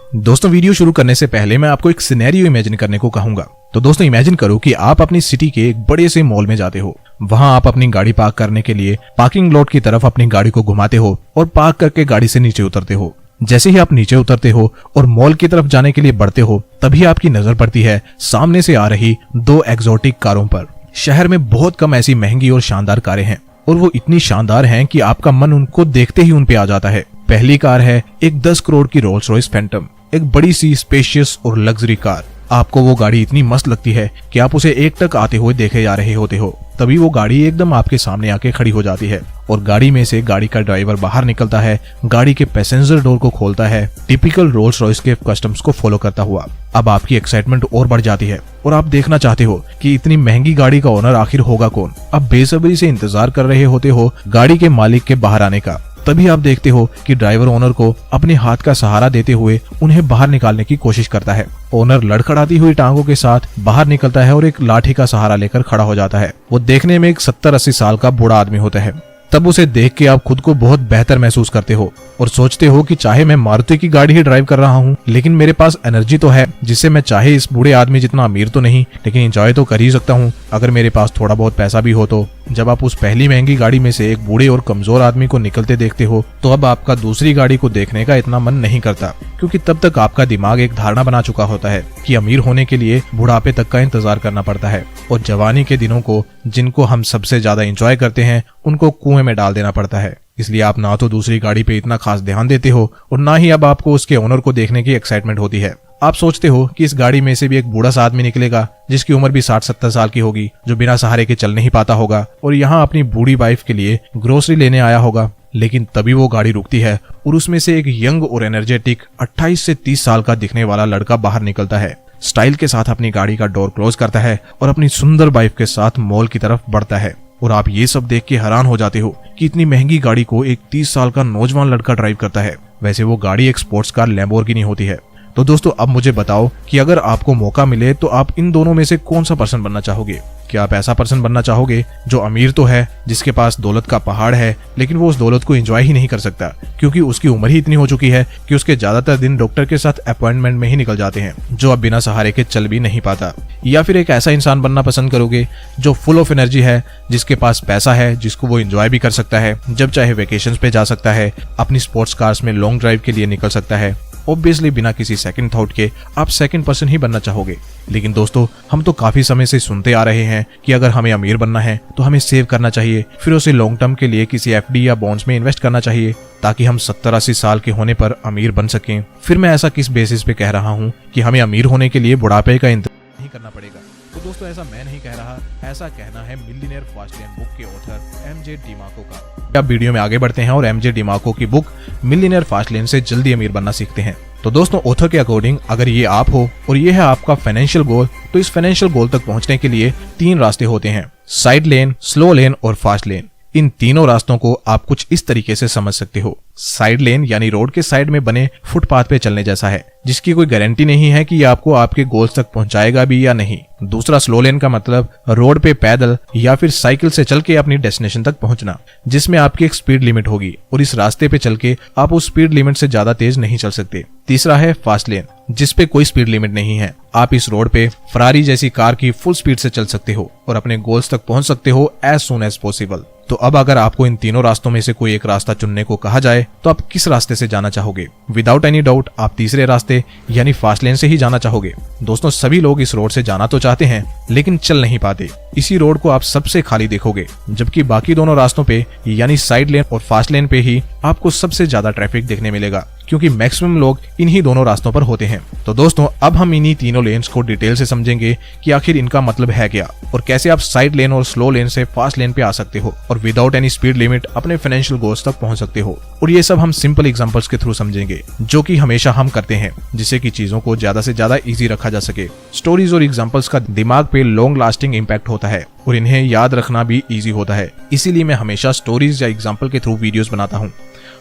दोस्तों वीडियो शुरू करने से पहले मैं आपको एक सिनेरियो इमेजिन करने को कहूंगा। तो दोस्तों इमेजिन करो कि आप अपनी सिटी के एक बड़े से मॉल में जाते हो। वहां आप अपनी गाड़ी पार्क करने के लिए पार्किंग लॉट की तरफ अपनी गाड़ी को घुमाते हो और पार्क करके गाड़ी से नीचे उतरते हो। जैसे ही आप नीचे उतरते हो और मॉल की तरफ जाने के लिए बढ़ते हो, तभी आपकी नजर पड़ती है सामने से आ रही दो एक्सोटिक कारों पर। शहर में बहुत कम ऐसी महंगी और शानदार कारें हैं और वो इतनी शानदार हैं कि आपका मन उनको देखते ही उन पे आ जाता है। पहली कार है एक 10 करोड़ की रोल्स रॉयस फैंटम, एक बड़ी सी स्पेशियस और लग्जरी कार। आपको वो गाड़ी इतनी मस्त लगती है कि आप उसे एकटक आते हुए देखे जा रहे होते हो। तभी वो गाड़ी एकदम आपके सामने आके खड़ी हो जाती है और गाड़ी में से गाड़ी का ड्राइवर बाहर निकलता है, गाड़ी के पैसेंजर डोर को खोलता है, टिपिकल रोल्स रॉयस के कस्टम्स को फॉलो करता हुआ। अब आपकी एक्साइटमेंट और बढ़ जाती है और आप देखना चाहते हो कि इतनी महंगी गाड़ी का ओनर आखिर होगा कौन। अब बेसब्री से इंतजार कर रहे होते हो गाड़ी के मालिक के बाहर आने का। तभी आप देखते हो कि ड्राइवर ओनर को अपने हाथ का सहारा देते हुए उन्हें बाहर निकालने की कोशिश करता है। ओनर लड़खड़ाती हुई टांगों के साथ बाहर निकलता है और एक लाठी का सहारा लेकर खड़ा हो जाता है। वो देखने में एक 70-80 साल का बूढ़ा आदमी होता है। तब उसे देख के आप खुद को बहुत बेहतर महसूस करते हो और सोचते हो कि चाहे मैं मारुति की गाड़ी ही ड्राइव कर रहा हूँ, लेकिन मेरे पास एनर्जी तो है जिससे मैं चाहे इस बूढ़े आदमी जितना अमीर तो नहीं, लेकिन एंजॉय तो कर ही सकता हूँ अगर मेरे पास थोड़ा बहुत पैसा भी हो तो। जब आप उस पहली महंगी गाड़ी में से एक बूढ़े और कमजोर आदमी को निकलते देखते हो, तो अब आपका दूसरी गाड़ी को देखने का इतना मन नहीं करता, क्योंकि तब तक आपका दिमाग एक धारणा बना चुका होता है कि अमीर होने के लिए बुढ़ापे तक का इंतजार करना पड़ता है और जवानी के दिनों को, जिनको हम सबसे ज्यादा एंजॉय करते हैं, उनको कुएं में डाल देना पड़ता है। इसलिए आप ना तो दूसरी गाड़ी पे इतना खास ध्यान देते हो और ना ही अब आपको उसके ओनर को देखने की एक्साइटमेंट होती है। आप सोचते हो कि इस गाड़ी में से भी एक बूढ़ा सा आदमी निकलेगा जिसकी उम्र भी 60-70 साल की होगी, जो बिना सहारे के चल नहीं पाता होगा और यहाँ अपनी बूढ़ी वाइफ के लिए ग्रोसरी लेने आया होगा। लेकिन तभी वो गाड़ी रुकती है और उसमें से एक यंग और एनर्जेटिक 28 से 30 साल का दिखने वाला लड़का बाहर निकलता है, स्टाइल के साथ अपनी गाड़ी का डोर क्लोज करता है और अपनी सुंदर वाइफ के साथ मॉल की तरफ बढ़ता है। और आप ये सब देख के हैरान हो जाते हो कि इतनी महंगी गाड़ी को एक 30 साल का नौजवान लड़का ड्राइव करता है। वैसे वो गाड़ी एक स्पोर्ट्स कार लैम्बोर्गिनी होती है। तो दोस्तों अब मुझे बताओ कि अगर आपको मौका मिले तो आप इन दोनों में से कौन सा पर्सन बनना चाहोगे? क्या आप ऐसा पर्सन बनना चाहोगे जो अमीर तो है, जिसके पास दौलत का पहाड़ है, लेकिन वो उस दौलत को एंजॉय ही नहीं कर सकता क्योंकि उसकी उम्र ही इतनी हो चुकी है कि उसके ज्यादातर दिन डॉक्टर के साथ अपॉइंटमेंट में ही निकल जाते हैं, जो अब बिना सहारे के चल भी नहीं पाता? या फिर एक ऐसा इंसान बनना पसंद करोगे जो फुल ऑफ एनर्जी है, जिसके पास पैसा है, जिसको वो एंजॉय भी कर सकता है, जब चाहे वेकेशन पे जा सकता है, अपनी स्पोर्ट्स कार्स में लॉन्ग ड्राइव के लिए निकल सकता है? ऑब्वियसली बिना किसी सेकंड थॉट के आप सेकंड पर्सन ही बनना चाहोगे। लेकिन दोस्तों हम तो काफी समय से सुनते आ रहे हैं कि अगर हमें अमीर बनना है तो हमें सेव करना चाहिए, फिर उसे लॉन्ग टर्म के लिए किसी एफडी या बॉन्ड्स में इन्वेस्ट करना चाहिए ताकि हम 70-80 साल के होने पर अमीर बन सकें। फिर मैं ऐसा किस बेसिस पे कह रहा हूँ कि हमें अमीर होने के लिए बुढ़ापे का इंतजार नहीं करना पड़ेगा? तो दोस्तों ऐसा मैं नहीं कह रहा, ऐसा कहना है मिलियनेयर फास्टलेन बुक के ऑथर एमजे डिमार्को का। अब वीडियो में आगे बढ़ते हैं और एमजे डिमार्को की बुक मिलियनेयर फास्टलेन से जल्दी अमीर बनना सीखते हैं। तो दोस्तों ऑथर के अकॉर्डिंग अगर ये आप हो और ये है आपका फाइनेंशियल गोल, तो इस फाइनेंशियल गोल तक पहुंचने के लिए 3 रास्ते होते हैं: साइड लेन, स्लो लेन और फास्ट लेन। इन तीनों रास्तों को आप कुछ इस तरीके से समझ सकते हो। साइड लेन यानी रोड के साइड में बने फुटपाथ पे चलने जैसा है, जिसकी कोई गारंटी नहीं है कि ये आपको आपके गोल्स तक पहुंचाएगा भी या नहीं। दूसरा स्लो लेन का मतलब रोड पे पैदल या फिर साइकिल से चल के अपनी डेस्टिनेशन तक पहुंचना, जिसमें आपकी एक स्पीड लिमिट होगी और इस रास्ते पे चल के आप उस स्पीड लिमिट से ज्यादा तेज नहीं चल सकते। तीसरा है फास्ट लेन, जिसपे कोई स्पीड लिमिट नहीं है। आप इस रोड पे फरारी जैसी कार की फुल स्पीड से चल सकते हो और अपने गोल्स तक पहुंच सकते हो एज सून एज पॉसिबल। तो अब अगर आपको इन तीनों रास्तों में से कोई एक रास्ता चुनने को कहा जाए तो आप किस रास्ते से जाना चाहोगे? विदाउट एनी डाउट आप तीसरे रास्ते यानी फास्ट लेन से ही जाना चाहोगे। दोस्तों सभी लोग इस रोड से जाना तो चाहते हैं लेकिन चल नहीं पाते। इसी रोड को आप सबसे खाली देखोगे, जबकि बाकी दोनों रास्तों पे यानी साइड लेन और फास्ट लेन पे ही आपको सबसे ज्यादा ट्रैफिक देखने मिलेगा, क्योंकि मैक्सिमम लोग इन्हीं दोनों रास्तों पर होते हैं। तो दोस्तों अब हम इन्हीं तीनों लेन्स को डिटेल से समझेंगे कि आखिर इनका मतलब है क्या और कैसे आप साइड लेन और स्लो लेन से फास्ट लेन पे आ सकते हो और विदाउट एनी स्पीड लिमिट अपने फाइनेंशियल गोल्स तक पहुंच सकते हो। और ये सब हम सिंपल एग्जांपल्स के थ्रू समझेंगे, जो कि हमेशा हम करते हैं, जिससे कि चीजों को ज्यादा से ज्यादा इजी रखा जा सके। स्टोरीज और एग्जांपल्स का दिमाग पे लॉन्ग लास्टिंग इम्पैक्ट होता है और इन्हें याद रखना भी इजी होता है, इसीलिए मैं हमेशा स्टोरीज या एग्जांपल के थ्रू वीडियोस बनाता हूँ।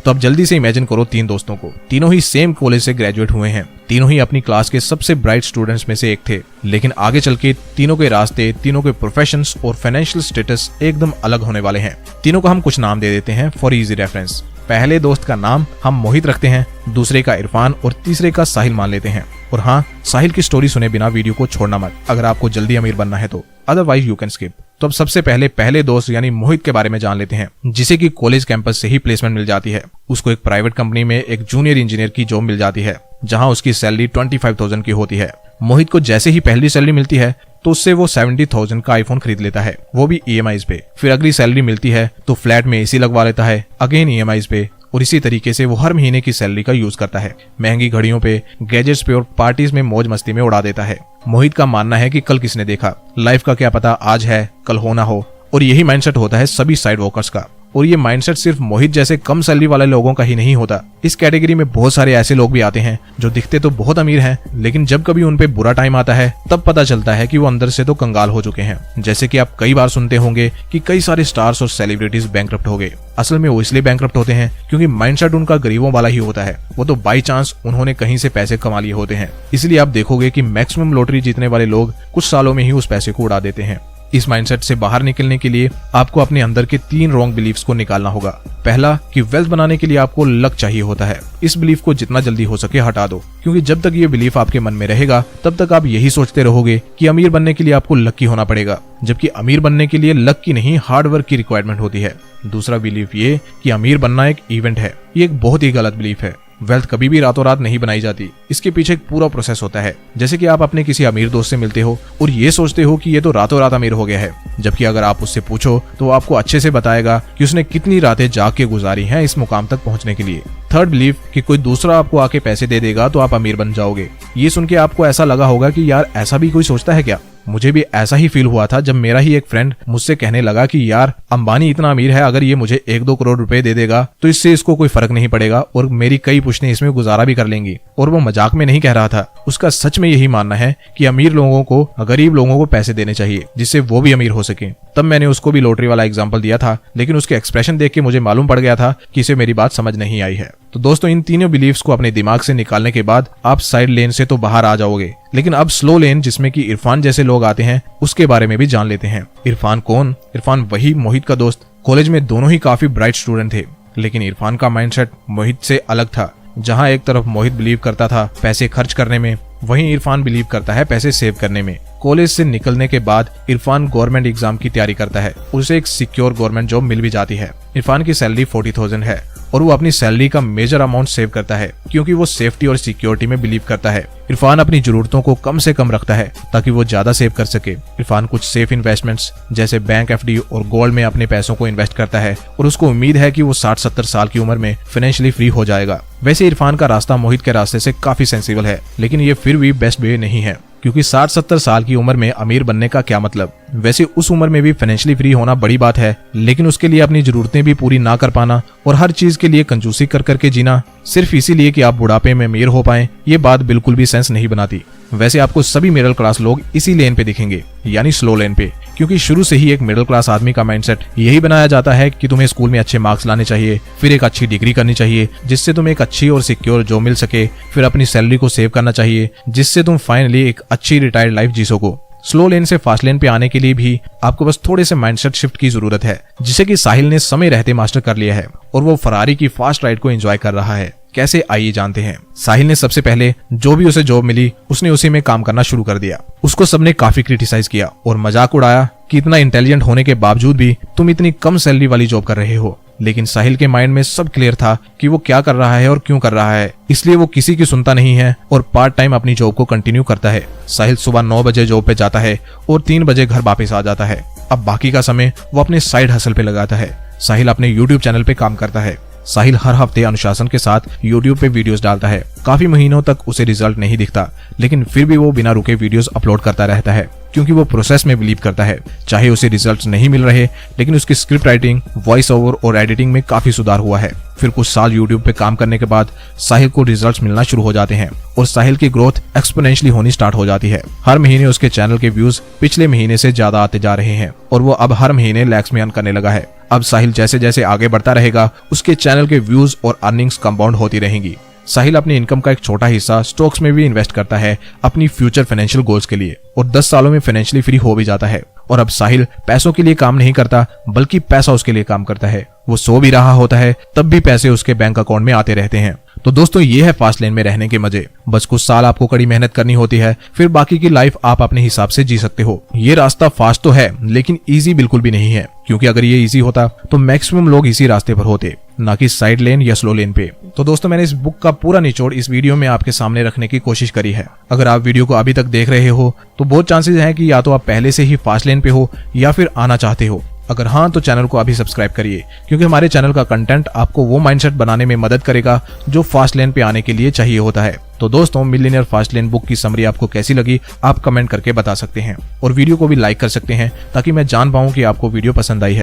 तो अब जल्दी से इमेजिन करो 3 दोस्तों को। तीनों ही सेम कॉलेज से ग्रेजुएट हुए हैं, तीनों ही अपनी क्लास के सबसे ब्राइट स्टूडेंट्स में से एक थे, लेकिन आगे चल के तीनों के रास्ते, तीनों के प्रोफेशंस और फाइनेंशियल स्टेटस एकदम अलग होने वाले हैं। तीनों को हम कुछ नाम दे देते हैं फॉर इजी रेफरेंस। पहले दोस्त का नाम हम मोहित रखते हैं, दूसरे का इरफान और तीसरे का साहिल मान लेते हैं। और हाँ, साहिल की स्टोरी सुने बिना वीडियो को छोड़ना मत, अगर आपको जल्दी अमीर बनना है तो, अदरवाइज यू कैन स्किप। तो अब सबसे पहले दोस्त यानी मोहित के बारे में जान लेते हैं, जिसे कि कॉलेज कैंपस से ही प्लेसमेंट मिल जाती है। उसको एक प्राइवेट कंपनी में एक जूनियर इंजीनियर की जॉब मिल जाती है, जहां उसकी सैलरी 25,000 की होती है। मोहित को जैसे ही पहली सैलरी मिलती है तो उससे वो 70,000 का आईफोन खरीद लेता है, वो भी EMIs पे। फिर अगली सैलरी मिलती है तो फ्लैट में AC लगवा लेता है, अगेन EMIs पे। और इसी तरीके से वो हर महीने की सैलरी का यूज करता है, महंगी घड़ियों पे, गैजेट्स पे और पार्टीज में मौज मस्ती में उड़ा देता है। मोहित का मानना है कि कल किसने देखा, लाइफ का क्या पता आज है कल हो ना हो, और यही माइंडसेट होता है सभी साइड वर्कर्स का। और ये माइंडसेट सिर्फ मोहित जैसे कम सैलरी वाले लोगों का ही नहीं होता। इस कैटेगरी में बहुत सारे ऐसे लोग भी आते हैं जो दिखते तो बहुत अमीर हैं, लेकिन जब कभी उन पे बुरा टाइम आता है तब पता चलता है कि वो अंदर से तो कंगाल हो चुके हैं। जैसे कि आप कई बार सुनते होंगे कि कई सारे स्टार्स और सेलिब्रिटीज बैंकरप्ट हो गए। असल में वो इसलिए बैंकरप्ट होते हैं क्योंकि माइंडसेट उनका गरीबों वाला ही होता है। वो तो बाई चांस उन्होंने कहीं से पैसे कमा लिए होते हैं। इसलिए आप देखोगे कि मैक्सिमम लॉटरी जीतने वाले लोग कुछ सालों में ही उस पैसे को उड़ा देते हैं। इस माइंडसेट से बाहर निकलने के लिए आपको अपने अंदर के 3 रॉन्ग बिलीफ्स को निकालना होगा। पहला कि वेल्थ बनाने के लिए आपको लक चाहिए होता है। इस बिलीफ को जितना जल्दी हो सके हटा दो, क्योंकि जब तक ये बिलीफ आपके मन में रहेगा तब तक आप यही सोचते रहोगे कि अमीर बनने के लिए आपको लकी होना पड़ेगा, जबकि अमीर बनने के लिए लक की नहीं हार्ड वर्क की रिक्वायरमेंट होती है। दूसरा बिलीफ ये कि अमीर बनना एक इवेंट है, ये एक बहुत ही गलत बिलीफ है। वेल्थ कभी भी रातों रात नहीं बनाई जाती, इसके पीछे एक पूरा प्रोसेस होता है। जैसे कि आप अपने किसी अमीर दोस्त से मिलते हो और ये सोचते हो कि ये तो रातों रात अमीर हो गया है, जबकि अगर आप उससे पूछो तो वो आपको अच्छे से बताएगा कि उसने कितनी रातें जाग के गुजारी हैं इस मुकाम तक पहुंचने के लिए। थर्ड बिलीफ कि कोई दूसरा आपको आके पैसे दे देगा तो आप अमीर बन जाओगे। ये सुन के आपको ऐसा लगा होगा कि यार ऐसा भी कोई सोचता है क्या। मुझे भी ऐसा ही फील हुआ था जब मेरा ही एक फ्रेंड मुझसे कहने लगा कि यार अंबानी इतना अमीर है, अगर ये मुझे 1-2 करोड़ रुपए दे देगा तो इससे इसको कोई फर्क नहीं पड़ेगा और मेरी कई पुश्तें इसमें गुजारा भी कर लेंगी। और वो मजाक में नहीं कह रहा था, उसका सच में यही मानना है कि अमीर लोगों को गरीब लोगों को पैसे देने चाहिए जिससे वो भी अमीर हो सके। तब मैंने उसको भी लॉटरी वाला एग्जाम्पल दिया था, लेकिन उसके एक्सप्रेशन देख के मुझे मालूम पड़ गया था कि इसे मेरी बात समझ नहीं आई है। तो दोस्तों, इन तीनों बिलीफ्स को अपने दिमाग से निकालने के बाद आप साइड लेन से तो बाहर आ जाओगे, लेकिन अब स्लो लेन जिसमें कि इरफान जैसे लोग आते हैं उसके बारे में भी जान लेते हैं। इरफान कौन? इरफान वही मोहित का दोस्त। कॉलेज में दोनों ही काफी ब्राइट स्टूडेंट थे, लेकिन इरफान का माइंडसेट मोहित से अलग था। जहां एक तरफ मोहित बिलीव करता था पैसे खर्च करने में, वहीं इरफान बिलीव करता है पैसे सेव करने में। कॉलेज से निकलने के बाद इरफान गवर्नमेंट एग्जाम की तैयारी करता है, उसे एक सिक्योर गवर्नमेंट जॉब मिल भी जाती है। इरफान की सैलरी 40,000 है और वो अपनी सैलरी का मेजर अमाउंट सेव करता है क्योंकि वो सेफ्टी और सिक्योरिटी में बिलीव करता है। इरफान अपनी जरूरतों को कम से कम रखता है ताकि वो ज्यादा सेव कर सके। इरफान कुछ सेफ इन्वेस्टमेंट्स जैसे बैंक FD और गोल्ड में अपने पैसों को इन्वेस्ट करता है और उसको उम्मीद है कि वो 60-70 साल की उम्र में फाइनेंशियली फ्री हो जाएगा। वैसे इरफान का रास्ता मोहित के रास्ते से काफी सेंसिबल है, लेकिन ये फिर भी बेस्ट वे नहीं है, क्योंकि 60-70 साल की उम्र में अमीर बनने का क्या मतलब। वैसे उस उम्र में भी फाइनेंशियली फ्री होना बड़ी बात है, लेकिन उसके लिए अपनी जरूरतें भी पूरी ना कर पाना और हर चीज के लिए कंजूसी कर करके जीना सिर्फ इसीलिए कि आप बुढ़ापे में अमीर हो पाएं, ये बात बिल्कुल भी सेंस नहीं बनाती। वैसे आपको सभी मिडिल क्लास लोग इसी लेन पे दिखेंगे, यानी स्लो लेन पे, क्योंकि शुरू से ही एक मिडिल क्लास आदमी का माइंडसेट यही बनाया जाता है कि तुम्हें स्कूल में अच्छे मार्क्स लाने चाहिए, फिर एक अच्छी डिग्री करनी चाहिए जिससे तुम्हें एक अच्छी और सिक्योर जॉब मिल सके, फिर अपनी सैलरी को सेव करना चाहिए जिससे तुम फाइनली एक अच्छी रिटायर्ड लाइफ जी सको। स्लो लेन से फास्ट लेन पे आने के लिए भी आपको बस थोड़े से माइंडसेट शिफ्ट की जरूरत है, जिसे कि साहिल ने समय रहते मास्टर कर लिया है और वो फरारी की फास्ट राइड को एंजॉय कर रहा है। कैसे, आइए जानते हैं। साहिल ने सबसे पहले जो भी उसे जॉब मिली उसने उसी में काम करना शुरू कर दिया। उसको सबने काफी क्रिटिसाइज किया और मजाक उड़ाया कि इतना इंटेलिजेंट होने के बावजूद भी तुम इतनी कम सैलरी वाली जॉब कर रहे हो। लेकिन साहिल के माइंड में सब क्लियर था कि वो क्या कर रहा है और क्यों कर रहा है, इसलिए वो किसी की सुनता नहीं है और पार्ट टाइम अपनी जॉब को कंटिन्यू करता है। साहिल सुबह 9 बजे जॉब पे जाता है और 3 बजे घर वापस आ जाता है। अब बाकी का समय वो अपने साइड हसल पे लगाता है। साहिल अपने YouTube चैनल पे काम करता है। साहिल हर हफ्ते अनुशासन के साथ YouTube पे वीडियोस डालता है। काफी महीनों तक उसे रिजल्ट नहीं दिखता, लेकिन फिर भी वो बिना रुके वीडियोस अपलोड करता रहता है क्योंकि वो प्रोसेस में बिलीव करता है। चाहे उसे रिजल्ट्स नहीं मिल रहे, लेकिन उसकी स्क्रिप्ट राइटिंग, वॉइस ओवर और एडिटिंग में काफी सुधार हुआ है। फिर कुछ साल YouTube पे काम करने के बाद साहिल को रिजल्ट्स मिलना शुरू हो जाते हैं और साहिल की ग्रोथ एक्सपोनेंशियली होनी स्टार्ट हो जाती है। हर महीने उसके चैनल के व्यूज पिछले महीने से ज्यादा आते जा रहे हैं और वो अब हर महीने लैक्स में अर्न करने लगा है। अब साहिल जैसे जैसे आगे बढ़ता रहेगा, उसके चैनल के व्यूज और अर्निंग्स कंपाउंड होती रहेंगी। साहिल अपनी इनकम का एक छोटा हिस्सा स्टॉक्स में भी इन्वेस्ट करता है अपनी फ्यूचर फाइनेंशियल गोल्स के लिए और 10 सालों में फाइनेंशियली फ्री हो भी जाता है और अब साहिल पैसों के लिए काम नहीं करता बल्कि पैसा उसके लिए काम करता है। वो सो भी रहा होता है तब भी पैसे उसके बैंक अकाउंट में आते रहते हैं। तो दोस्तों ये है फास्ट लेन में रहने के मजे। बस कुछ साल आपको कड़ी मेहनत करनी होती है, फिर बाकी की लाइफ आप अपने हिसाब से जी सकते हो। ये रास्ता फास्ट तो है लेकिन इजी बिल्कुल भी नहीं है, क्योंकि अगर ये इजी होता तो मैक्सिमम लोग इसी रास्ते पर होते, ना कि साइड लेन या स्लो लेन पे। तो दोस्तों मैंने इस बुक का पूरा निचोड़ इस वीडियो में आपके सामने रखने की कोशिश करी है। अगर आप वीडियो को अभी तक देख रहे हो तो बहुत चांसेस हैं कि या तो आप पहले से ही फास्ट लेन पे हो या फिर आना चाहते हो। अगर हाँ तो चैनल को अभी सब्सक्राइब करिए, क्योंकि हमारे चैनल का कंटेंट आपको वो माइंडसेट बनाने में मदद करेगा जो फास्ट लेन पे आने के लिए चाहिए होता है। तो दोस्तों मिलियनेयर फास्ट लेन बुक की समरी आपको कैसी लगी आप कमेंट करके बता सकते हैं, और वीडियो को भी लाइक कर सकते हैं ताकि मैं जान पाऊं कि आपको वीडियो पसंद आई है।